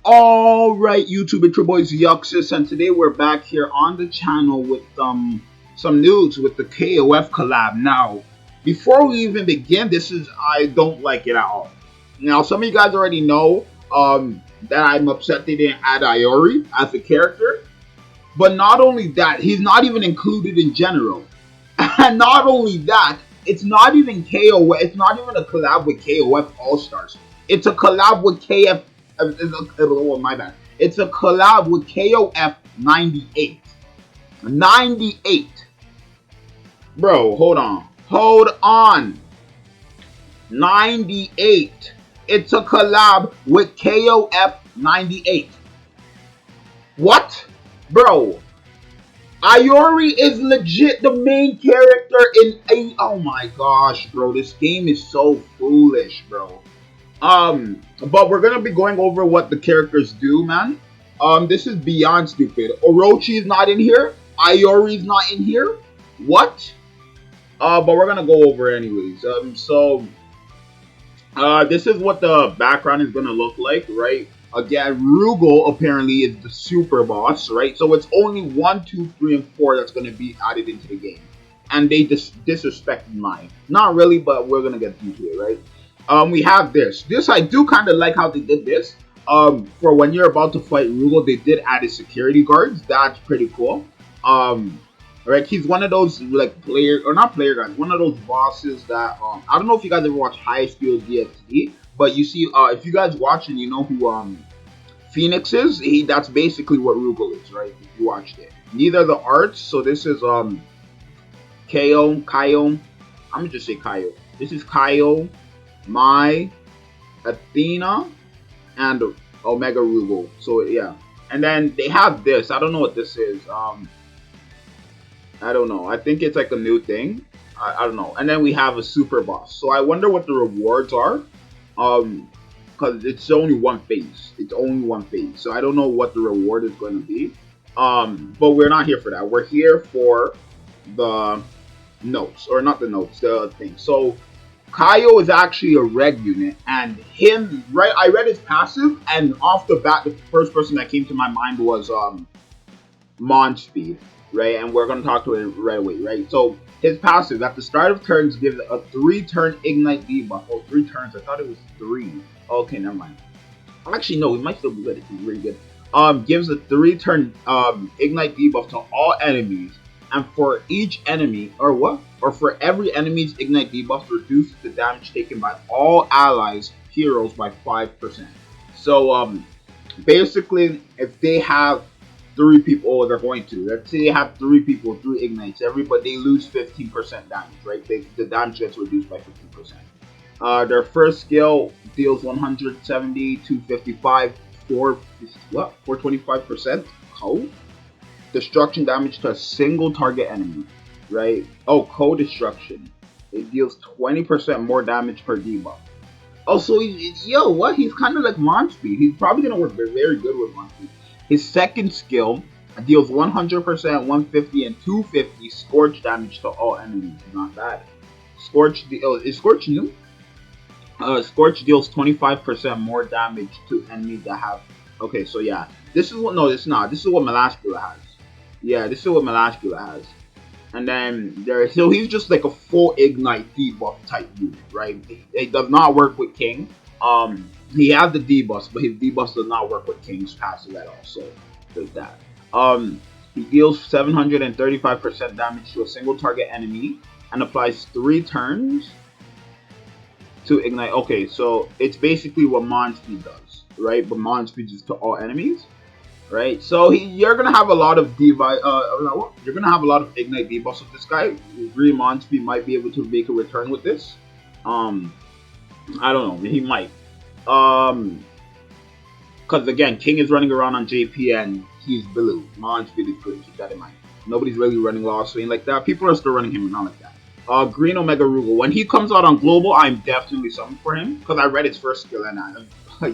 Alright, YouTube, it's your boys Yuxis, and today we're back here on the channel with some news with the KOF collab. Now, before we even begin, I don't like it at all. Now, some of you guys already know that I'm upset they didn't add Iori as a character, but not only that, he's not even included in general. And not only that, it's not even KOF, it's not even a collab with KOF All-Stars. It's a collab with KF. Oh, my bad. It's a collab with KOF 98. 98. Bro, hold on. Hold on. 98. It's a collab with KOF 98. What? Bro. Iori is legit the main character in a. Oh my gosh, bro. This game is so foolish, bro. But we're gonna be going over what the characters do, man. This is beyond stupid. Orochi's not in here. Iori's not in here. What? But we're gonna go over it anyways. This is what the background is gonna look like, right? Again, Rugal apparently is the super boss, right? So it's only 1, 2, 3, and 4 that's gonna be added into the game, and they disrespected mine. Not really, but we're gonna get into it, right? We have this. This I do kind of like how they did this. For when you're about to fight Rugal, they did add his security guards. That's pretty cool. Right, he's one of those like not player guys, one of those bosses that I don't know if you guys ever watch High School DxD, but you see, if you guys watch and you know who Phoenix is, that's basically what Rugal is, right? If you watched it. Neither the arts, so this is Kaio. I'm gonna just say Kaio. This is Kaio, Mai, Athena, and Omega Rugal. So yeah, and then they have this. I don't know what this is. I don't know. I think it's like a new thing. I don't know. And then we have a super boss. So I wonder what the rewards are. Because it's only one phase. It's only one phase. So I don't know what the reward is going to be. But we're not here for that. We're here for the notes, or not the notes, the thing. So Kaio is actually a reg unit, and him, right? I read his passive, and off the bat, the first person that came to my mind was Mon Speed, right? And we're gonna talk to it right away, right? So his passive at the start of turns gives a 3-turn ignite debuff. Oh, 3 turns. I thought it was 3. Okay, never mind. Actually, no, it might still be good. It's really good. Gives a 3-turn ignite debuff to all enemies. And for each enemy, or for every enemy's ignite debuff, reduces the damage taken by all allies heroes by 5%. So basically, if they have 3 people, they're going to. Let's say they have 3 people, 3 ignites. Everybody, they lose 15% damage, right? The damage gets reduced by 15%. Their first skill deals 170, 255, 425%. Oh. Destruction damage to a single target enemy, right? Oh, co-destruction. It deals 20% more damage per debuff. Oh, so yo, what? He's kind of like Mon Speed. He's probably gonna work very good with Mon Speed. His second skill deals 100%, 150, and 250 scorch damage to all enemies. Not bad. Scorch. Is Scorch new? Scorch deals 25% more damage to enemies that have. Okay, so yeah, this is what. No, it's not. This is what Melascula has. Yeah, this is what Melascula has. And then so he's just like a full ignite debuff type unit, right? It does not work with King. He has the debuffs, but his debuffs does not work with King's passive at all. So there's that. He deals 735% damage to a single target enemy and applies 3 turns to ignite. Okay, so it's basically what Mon Speed does, right? But Mon Speed is to all enemies. Right, so you're gonna have a lot of you're gonna have a lot of ignite debuffs with this guy. Green Mon Speed might be able to make a return with this. I don't know, he might. Because again, King is running around on JP and he's blue. Mon Speed is good. Keep that in mind. Nobody's really running Lost Vein like that. People are still running him, but not like that. Green Omega Rugal. When he comes out on Global, I'm definitely summoned for him because I read his first skill and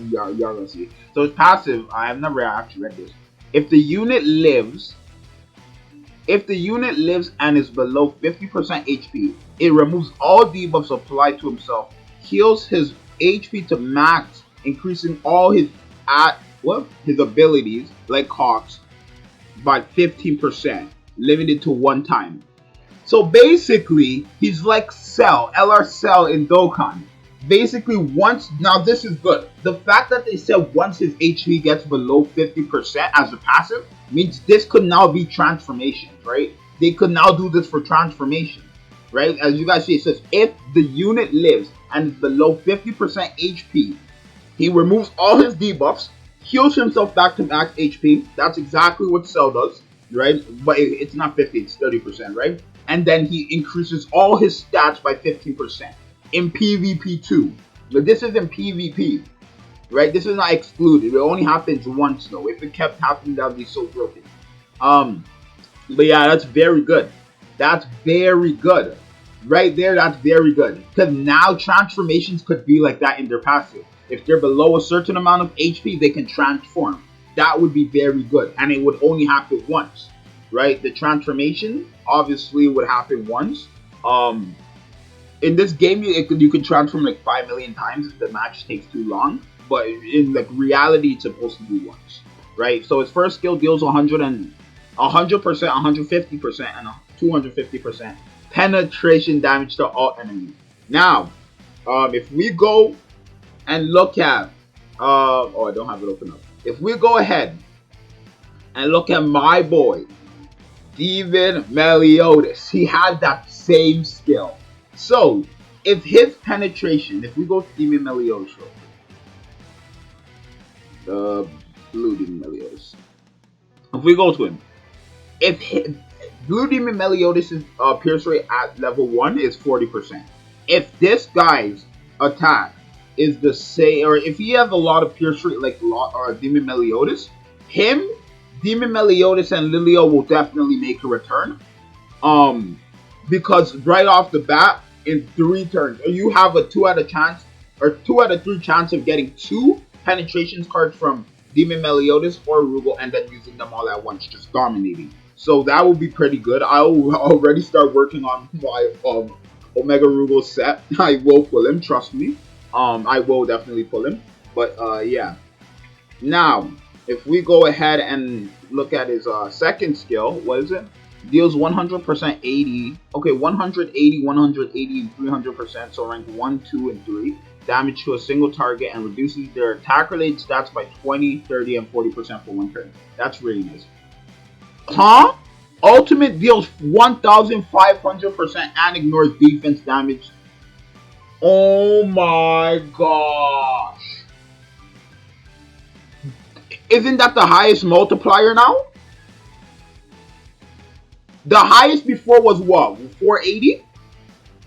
y'all gonna see. So his passive, I have never actually read this. If the unit lives and is below 50% HP, it removes all debuffs applied to himself, heals his HP to max, increasing all his what his abilities like Hawks by 15%, limited to one time. So basically, he's like Cell, LR Cell in Dokkan. Basically, once, now this is good. The fact that they said once his HP gets below 50% as a passive means this could now be transformations, right? They could now do this for transformation, right? As you guys see, it says if the unit lives and is below 50% HP, he removes all his debuffs, heals himself back to max HP. That's exactly what Cell does, right? But it's not 50, it's 30%, right? And then he increases all his stats by 15% in PvP too. But this is in PvP, right? This is not excluded. It only happens once though. If it kept happening, that would be so broken. But yeah, that's very good. That's very good. Right there, that's very good. Because now transformations could be like that in their passive. If they're below a certain amount of HP, they can transform. That would be very good. And it would only happen once. Right? The transformation obviously would happen once. In this game, you can transform like 5 million times if the match takes too long. But in like reality, it's supposed to be once. Right? So his first skill deals 100%, 150%, and 250% penetration damage to all enemies. Now, if we go and look at, oh, I don't have it open up. If we go ahead and look at my boy, Demon Meliodas, he has that same skill. So, if his penetration, if we go to Demon Meliodas, the blue Demon Meliodas, if we go to him, if his, Blue Demon Meliodas' pierce rate at level 1 is 40%. If this guy's attack is the same, or if he has a lot of pierce rate like Demon Meliodas, Demon Meliodas and Lilio will definitely make a return. Because right off the bat, in 3 turns, you have a 2 out of 3 chance of getting 2 penetrations cards from Demon Meliodas or Rugal and then using them all at once, just dominating. So that will be pretty good. I will already start working on my Omega Rugal set. I will pull him, trust me. I will definitely pull him. But yeah. Now, if we go ahead and look at his second skill, what is it? Deals 100% 80. Okay, 180, 180, and 300%. So rank 1, 2, and 3. Damage to a single target and reduces their attack related stats by 20, 30, and 40% for 1 turn. That's really nice. Huh? Ultimate deals 1,500% and ignores defense damage. Oh my gosh. Isn't that the highest multiplier now? The highest before was what? 480?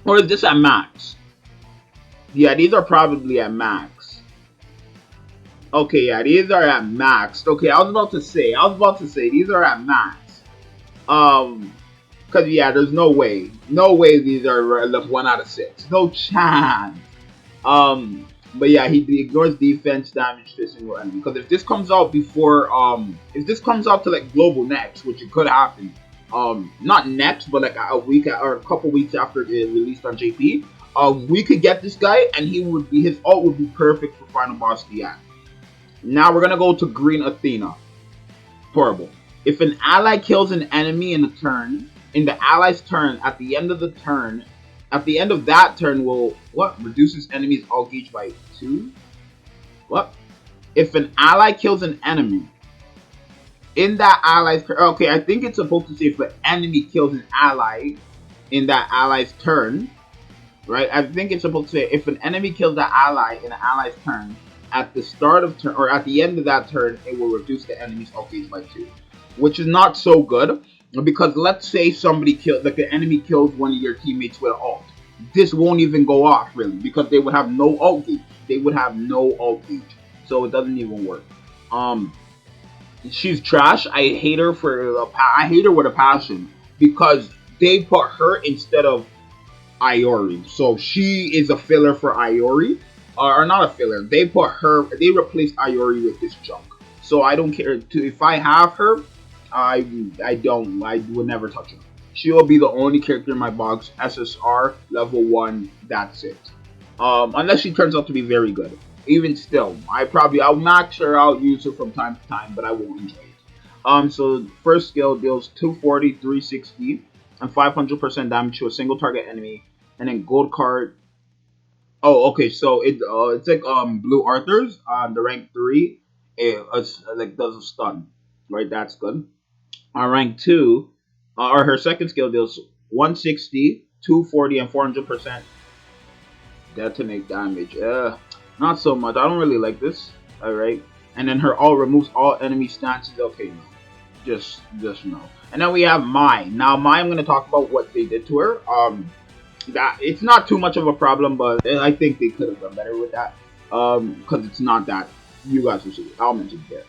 Or is this at max? Yeah, these are probably at max. Okay, yeah, these are at max. Okay, I was about to say these are at max. Cause yeah, there's no way these are 1 out of 6. No chance. But yeah, he ignores defense damage to a single enemy. Because if this comes out before, if this comes out to like global next, which it could happen, not next, but like a week or a couple weeks after it released on JP, we could get this guy, and his ult would be perfect for final boss DX. Now we're gonna go to Green Athena. Horrible. If an ally kills an enemy in the ally's turn, at the end of that turn will reduces enemy's ult gauge by 2. What? If an ally kills an enemy in that ally's turn, okay, I think it's supposed to say if an enemy kills an ally in that ally's turn, right? I think it's supposed to say if an enemy kills that ally in an ally's turn, at the start of turn or at the end of that turn, it will reduce the enemy's ult gauge by 2, which is not so good because let's say the enemy kills one of your teammates with an ult. This won't even go off really because they would have no ult gauge. So it doesn't even work. She's trash. I hate her with a passion because they put her instead of Iori. So she is a filler for Iori. Or not a filler. They replaced Iori with this junk. So I don't care. If I have her, I would never touch her. She will be the only character in my box. SSR level 1. That's it. Unless she turns out to be very good. Even still, I'll max her out, use her from time to time, but I won't enjoy it. So first skill deals 240, 360, and 500% damage to a single target enemy, and then gold card. Oh, okay. So it's like Blue Arthur's on the rank three. It's like does a stun, right? That's good. On rank two, or her second skill deals 160, 240, and 400% detonate damage. Not so much. I don't really like this. All right. And then her all removes all enemy stances. Okay, no, just no. And then we have Mai. Now Mai, I'm gonna talk about what they did to her. That it's not too much of a problem, but I think they could have done better with that. Because it's not that you guys will see. I'll mention it there.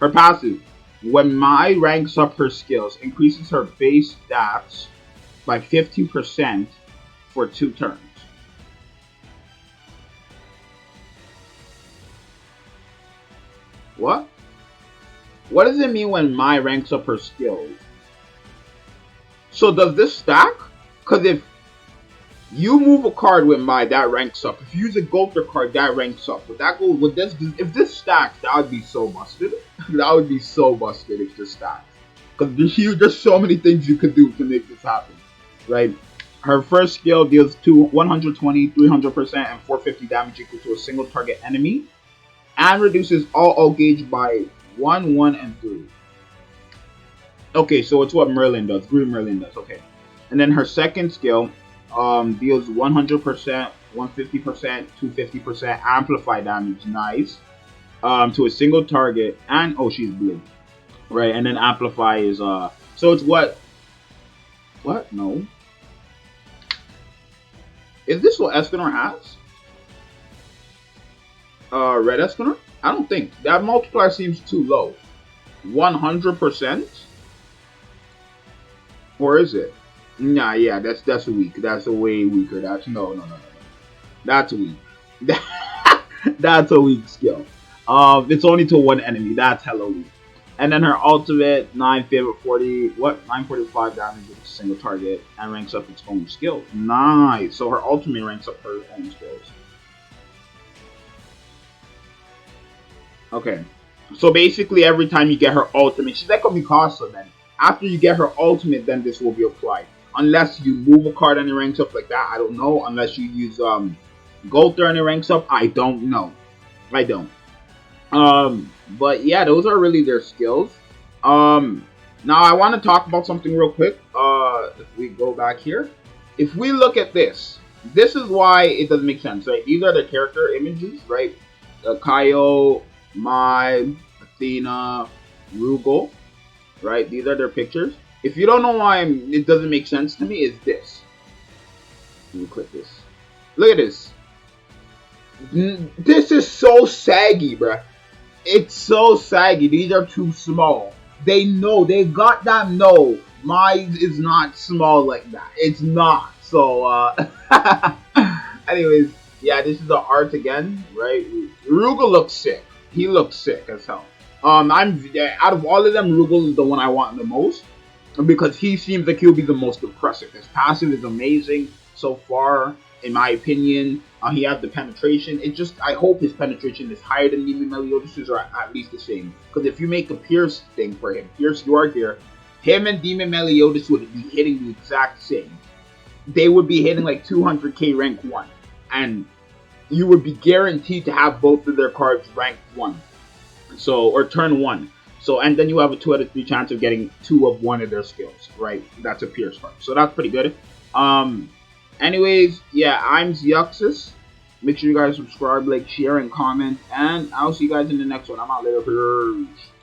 Her passive. When Mai ranks up her skills, increases her base stats by 50% for 2 turns. What? What does it mean when Mai ranks up her skills? So does this stack? Because if you move a card with Mai, that ranks up. If you use a Gulter card, that ranks up. But that goes with this. If this stacks, that would be so busted. That would be so busted if this stacks. Because there's so many things you could do to make this happen, right? Her first skill deals 120, 300%, and 450 damage equal to a single target enemy, and reduces all gauge by 1, 1, and 3. Okay, so it's what Merlin does. Green Merlin does. Okay, and then her second skill deals 100%, 150%, 250% amplify damage. Nice. To a single target, and oh, she's blue, right? And then amplify is so it's what? What? No. Is this what Escanor has? Red Escanor? I don't think that multiplier seems too low. 100%, or is it? Nah, yeah, that's weak. That's a way weaker. That's no. That's weak. That's a weak skill. It's only to one enemy. That's hella weak. And then her ultimate 9 favorite 40 what 945 damage with a single target and ranks up its own skill. Nice. So her ultimate ranks up her own skills. Okay. So basically every time you get her ultimate, she's like a Mikasa then. After you get her ultimate, then this will be applied. Unless you move a card and it ranks up like that, I don't know. Unless you use Golter and it ranks up, I don't know. I don't. But yeah, those are really their skills. Now I want to talk about something real quick. If we go back here, if we look at this, this is why it doesn't make sense, right? These are the character images, right? Kaio, Mai, Athena, Rugal, right? These are their pictures. If you don't know why it doesn't make sense to me, is this. Let me click this. Look at this. This is so saggy, bruh. It's so saggy. These are too small. They know. They got that know. Mine is not small like that. It's not. So, anyways, yeah, this is the art again, right? Rugal looks sick. He looks sick as hell. I'm out of all of them, Rugal is the one I want the most because he seems like he'll be the most impressive. His passive is amazing so far, in my opinion. He has the penetration. It just, I hope his penetration is higher than Nimi Meliodas' or at least the same. Because if you make a Pierce thing for him, Pierce you are here, him and Demon Meliodas would be hitting the exact same. They would be hitting like 200k rank 1. And you would be guaranteed to have both of their cards ranked 1. So, or turn 1. So, and then you have a 2 out of 3 chance of getting 2 of one of their skills, right? That's a Pierce card. So that's pretty good. Anyways, yeah, I'm Zeuxis. Make sure you guys subscribe, like, share, and comment. And I'll see you guys in the next one. I'm out later.